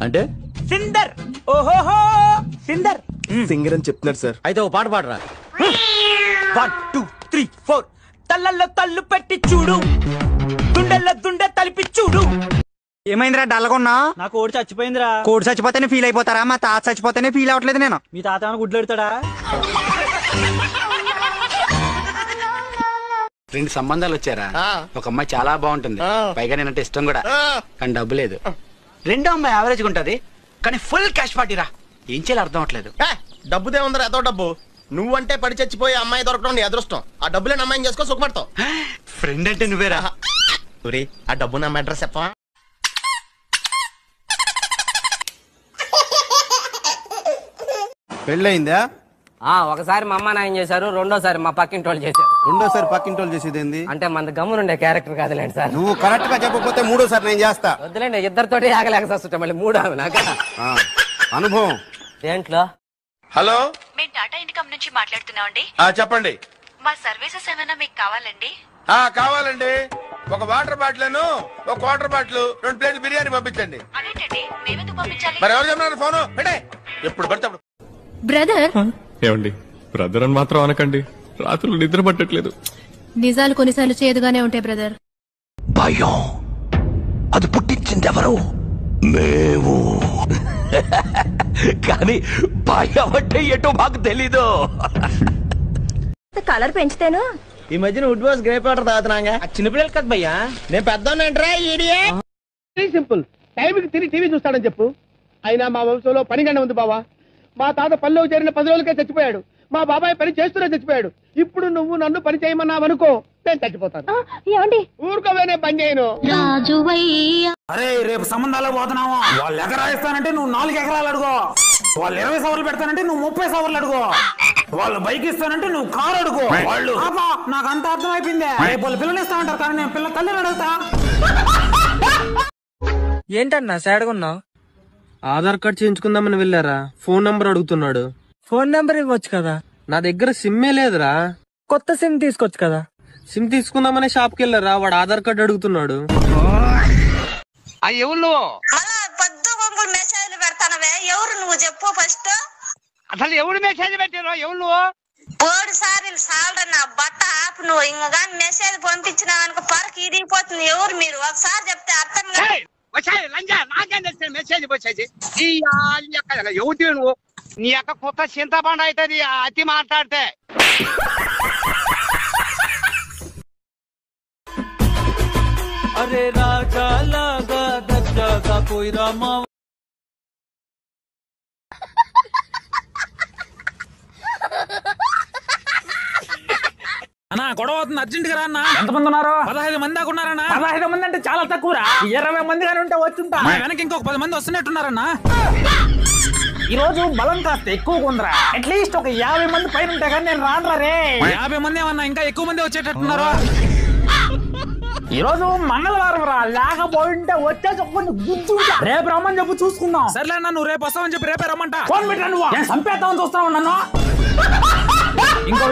అంటే సిందర్. ఓహోహో సిందర్. సింగర్ అని చెప్తున్నారు సార్. అయితే ఓ పాట పాడరా. 1 2 3 4 తల్లల్లో తల్లు పెట్టి చూడు, దుండల్లో దుండె తలిపి చూడు. ఏమైందిరా డల్లగొన్నా? నా కోడి చచ్చిపోయిందిరా. కోడి చచ్చిపోతేనే ఫీల్ అయిపోతారా? మా తాత చచ్చిపోతేనే ఫీల్ అవ్వట్లేదు నేను. మీ తాత ఏమైనా గుడ్లు పెడతాడా? 2 సంబంధాలు వచ్చారా? ఒక అమ్మాయి చాలా బాగుంటుంది, పైగా నేనంటే ఇష్టం కూడా, కానీ డబ్బు లేదు. రెండో అమ్మాయి యావరేజ్ ఉంటది, కానీ ఫుల్ క్యాష్ పార్టీరా. ఏం చేయాలి అర్థం అవట్లేదు. డబ్బుదే ఉందరా, ఎంతో డబ్బు. నువ్వంటే పడి చచ్చిపోయి అమ్మాయి దొరకడం నీ అదృష్టం. ఆ డబ్బులేని అమ్మాయిని చేసుకో, సుఖపడతావు. ఫ్రెండ్ అంటే నువ్వేరా? ఆ డబ్బు నా అడ్రస్ చెప్పవా? పెళ్ళయిందా? ఒకసారి మా అమ్మ నాయన చేశారు, రెండోసారి మా పక్కింటి వాళ్ళు చేశారు. రెండోసారి పక్కింటోళ్ళు చేసేది ఏంది? అంటే మన గమ్మునుండే క్యారెక్టర్ కాదులేండి సార్. నువ్వు కరెక్ట్ గా చెప్పకపోతే మూడోసారి నేను చేస్తా. వద్దులేండి, ఇద్దరితోటి ఆగలేక వస్తుంటా మళ్ళీ మూడు నాక అనుభవం దేంట్లో. హలో, మేము టాటా ఇన్కమ్ నుంచి మాట్లాడుతున్నామండి. చెప్పండి. మా సర్వీసెస్ ఏమైనా మీకు కావాలండి? కావాలండి. ఒక వాటర్ బాటిల్, ఒక వాటర్ బాటిల్, 2 ప్లేట్లు బిర్యానీ పంపించండి. అదేంటండి, మేమెందుకు పంపించాలి? మరి ఎవరు చెప్పినారు ఫోను పెట్టే? ఎప్పుడు పడితే అప్పుడు. బ్రదర్, ఏమండి బ్రదర్ అని మాత్రం అనకండి, రాత్రులు నిద్ర పట్టట్లేదు. నిజాలు కొన్నిసార్లు చేదుగానే ఉంటాయి బ్రదర్. భయం అది పుట్టించింది ఎవరు? మేము. కానీ భయం అంటే ఏంటో మాకు తెలీదు. కలర్ పెంచుతాను. ఈ మధ్యన వుడ్ వాస్ గ్రేప్ వాటర్ తాగుతున్నాగా. చిన్నపిల్లలు కదా భయ్యా. నేను పెద్దోన్నంటరా ఈడియట్. సింపుల్, టైంకి తిని టీవీ చూస్తాడని చెప్పు. అయినా మా వంశంలో పనిగండ ఉంది బావా. మా తాత పనిలో చేరిన 10 రోజులకే చచ్చిపోయాడు. మా బాబాయ్ పని చేస్తూనే చచ్చిపోయాడు. ఇప్పుడు నువ్వు నన్ను పని చేయమన్నావనుకో, నేను చచ్చిపోతాను. ఊరుకోవేనే పని చేయను. అరే రేపు సంబంధాలకు పోతున్నావా? వాళ్ళు ఎకరా ఇస్తానంటే నువ్వు 4 ఎకరాలు అడుగు. వాళ్ళు 20 సవర్లు పెడతానంటే నువ్వు 30 సవర్లు అడుగు. వాళ్ళు బైక్ ఇస్తానంటే నువ్వు కారు అడుగు. వాళ్ళు నాకు అంత అర్థం అయిపోయింది. రేపు వాళ్ళు పిల్లలు ఇస్తానంటారు, కానీ నేను పిల్లల తల్లిని అడుగుతా. ఏంటన్నా సాడ్గా ఉన్నావు? ఆధార్ కార్డ్ చేయించుకుందామని వెళ్ళారా, ఫోన్ నంబర్ అడుగుతున్నాడు. ఫోన్ నెంబర్ ఇవ్వచ్చు కదా. నా దగ్గర సిమ్మే లేదురా. కొత్త సిమ్ తీసుకోవచ్చు కదా. సిమ్ తీసుకుందామనే షాప్ కి వెళ్ళారా, వాడు ఆధార్ కార్డు అడుగుతున్నాడు. ఎవరు పొద్దు కొంగులు మెసేజ్లు పెడతానవే, ఎవరు నువ్వు చెప్పు ఫస్ట్. అసలు ఎవరు మెసేజ్ పెట్టారో? ఎవరు? 3 సార్లు సాలరా నా బట్ట ఆపు. నువ్వు ఇంకా మెసేజ్ పంపించినావనుకో పరకు ఇరిగిపోతుంది. ఎవరు మీరు? ఒకసారి చెప్తే అర్థం కాదు. మెసేజ్ వచ్చేది ఎవరు నువ్వు? నీ యొక్క కొత్త చింతపండు అవుతుంది అతి మాట్లాడితే. అరే రాజా లాగా దర్జాగా పోయి రామా. అన్నా గొడవ అవుతుంది, అర్జెంట్ గా రాన్నా. ఎంతమంది ఉన్నారు? 15 మంది దాకా ఉన్నారన్నా. 15 మంది అంటే చాలా తక్కువరా. 20 మంది కానీ ఉంటే వచ్చుంటా. వెనక ఇంకొక 10 మంది వస్తున్నట్టున్నారన్నా. ఈ రోజు బలం కాస్త ఎక్కువగా ఉందిరా. అట్లీస్ట్ ఒక 50 మంది పైన ఉంటే కానీ నేను రానురా రే. 50 మంది ఏమన్నా ఇంకా ఎక్కువ మంది వచ్చేటట్టున్నారు. ఈ రోజు మంగళవారం రా, లేకపోయింటే వచ్చేసి గుర్తుంటా. రేపు రమ్మని చెప్పు, చూసుకుందాం. సర్లే అన్న, నువ్వు రేపు వస్తావని చెప్పి రేపే రమ్మంటా. ఫోన్ పెట్టా. నువ్వు చంపేద్దామని చూస్తావు నన్ను. ఇంకో